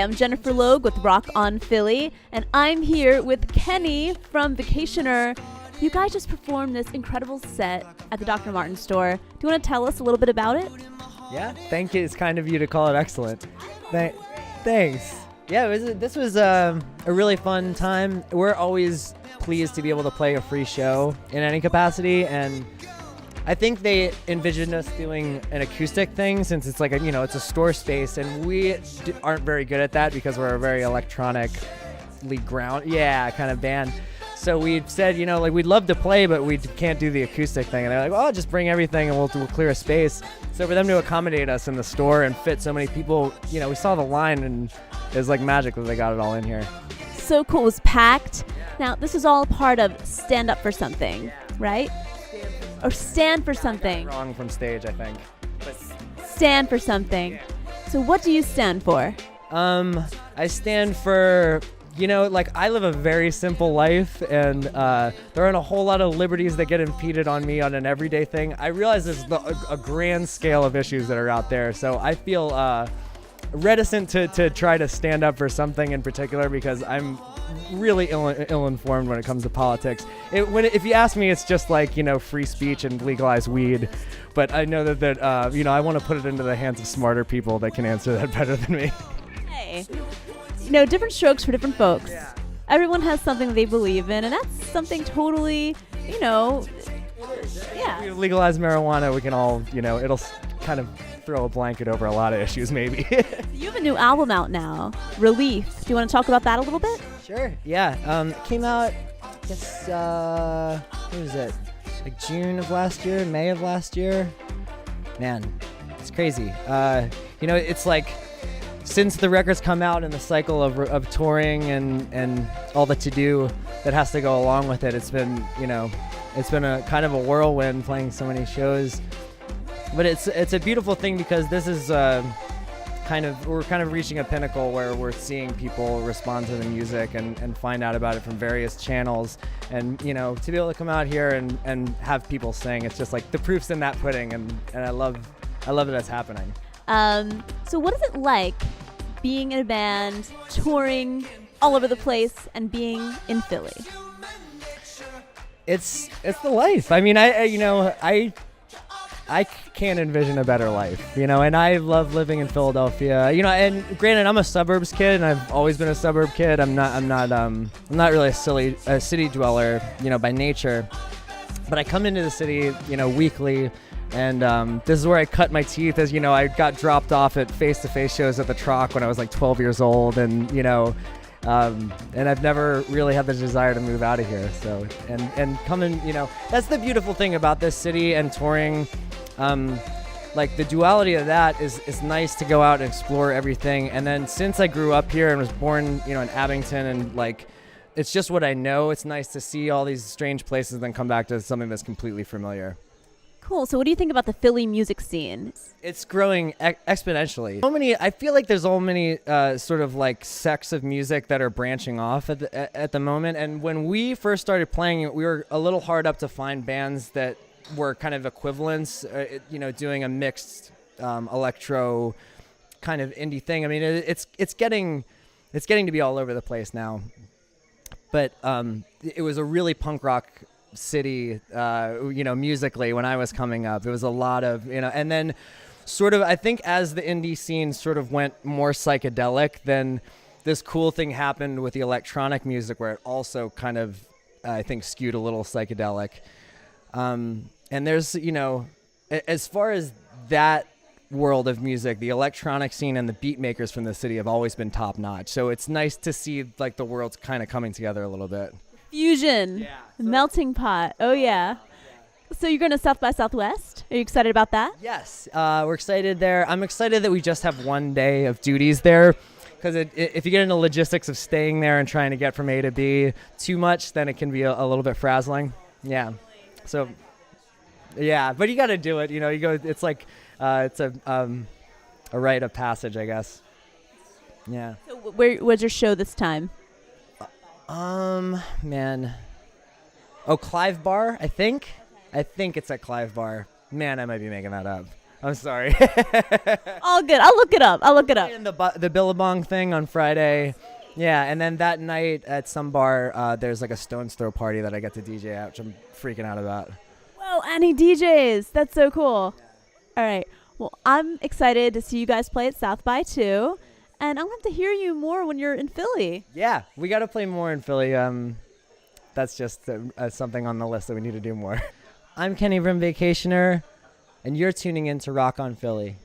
Hi, I'm Jennifer Logue with Rock on Philly, and I'm here with Kenny from Vacationer. You guys just performed this incredible set at the Dr. Marten store. Do you want to tell us a little bit about it? Yeah, thank you. It's kind of you to call it excellent. Thanks. Yeah, this was a really fun time. We're always pleased to be able to play a free show in any capacity, and I think they envisioned us doing an acoustic thing since it's like it's a store space, and we aren't very good at that because we're a very electronically kind of band. So we said, we'd love to play, but we can't do the acoustic thing. And they're like, well, just bring everything and we'll clear a space. So for them to accommodate us in the store and fit so many people, we saw the line and it was like magic that they got it all in here. So cool. It was packed. Now, this is all part of Stand Up for Something, right? Or Stand for Something. Wrong from stage, I think. But Stand for Something. So what do you stand for? I stand for... I live a very simple life, and there aren't a whole lot of liberties that get impeded on me on an everyday thing. I realize there's a grand scale of issues that are out there, so I feel reticent to try to stand up for something in particular because I'm really ill-informed when it comes to politics. If you ask me, it's just like, free speech and legalize weed, but I know that I want to put it into the hands of smarter people that can answer that better than me. Hey. Different strokes for different folks. Yeah. Everyone has something they believe in, and that's something totally, yeah. If we legalize marijuana, we can all, it'll kind of throw a blanket over a lot of issues, maybe. You have a new album out now, Relief. Do you want to talk about that a little bit? Sure, yeah. It came out, I guess, what was it? Like June of last year, May of last year? Man, it's crazy. It's like... Since the record's come out in the cycle of touring and all the to-do that has to go along with it, it's been a kind of a whirlwind playing so many shows. But it's a beautiful thing because this is we're kind of reaching a pinnacle where we're seeing people respond to the music and find out about it from various channels. And, to be able to come out here and have people sing, it's just like the proof's in that pudding, and I love that it's happening. So what is it like being in a band, touring all over the place, and being in Philly? It's the life. I mean, I can't envision a better life, and I love living in Philadelphia. And granted, I'm a suburbs kid, and I've always been a suburb kid. I'm not really a city dweller, by nature. But I come into the city, weekly. And this is where I cut my teeth. As I got dropped off at face-to-face shows at the Troc when I was like 12 years old, and and I've never really had the desire to move out of here. So and coming, that's the beautiful thing about this city and touring. Like the duality of that is nice to go out and explore everything. And then since I grew up here and was born, in Abington, and like it's just what I know. It's nice to see all these strange places and then come back to something that's completely familiar. Cool. So what do you think about the Philly music scene? It's growing exponentially. I feel like there's so many sort of like sects of music that are branching off at the moment. And when we first started playing it, we were a little hard up to find bands that were kind of equivalents, doing a mixed electro kind of indie thing. I mean, it's getting to be all over the place now. But it was a really punk rock city, musically when I was coming up. It was a lot of, and then sort of, I think as the indie scene sort of went more psychedelic, then this cool thing happened with the electronic music where it also kind of, I think, skewed a little psychedelic. And there's, as far as that world of music, the electronic scene and the beat makers from the city have always been top notch. So it's nice to see like the world's kind of coming together a little bit. Fusion. Yeah. Melting pot. Oh, yeah. So you're going to South by Southwest? Are you excited about that? Yes. We're excited there. I'm excited that we just have one day of duties there because if you get into logistics of staying there and trying to get from A to B too much, then it can be a little bit frazzling. Yeah. So, yeah. But you got to do it. You go. It's like it's a rite of passage, I guess. Yeah. So where was your show this time? Man. Oh, Clive Bar, I think. I think it's at Clive Bar. Man, I might be making that up. I'm sorry. All good. I'll look it up. And the Billabong thing on Friday. Yeah, and then that night at some bar, there's like a Stone's Throw party that I get to DJ at, which I'm freaking out about. Whoa, Annie DJs. That's so cool. All right. Well, I'm excited to see you guys play at South by too. And I want to hear you more when you're in Philly. Yeah, we got to play more in Philly. That's just something on the list that we need to do more. I'm Kenny from Vacationer, and you're tuning in to Rock on Philly.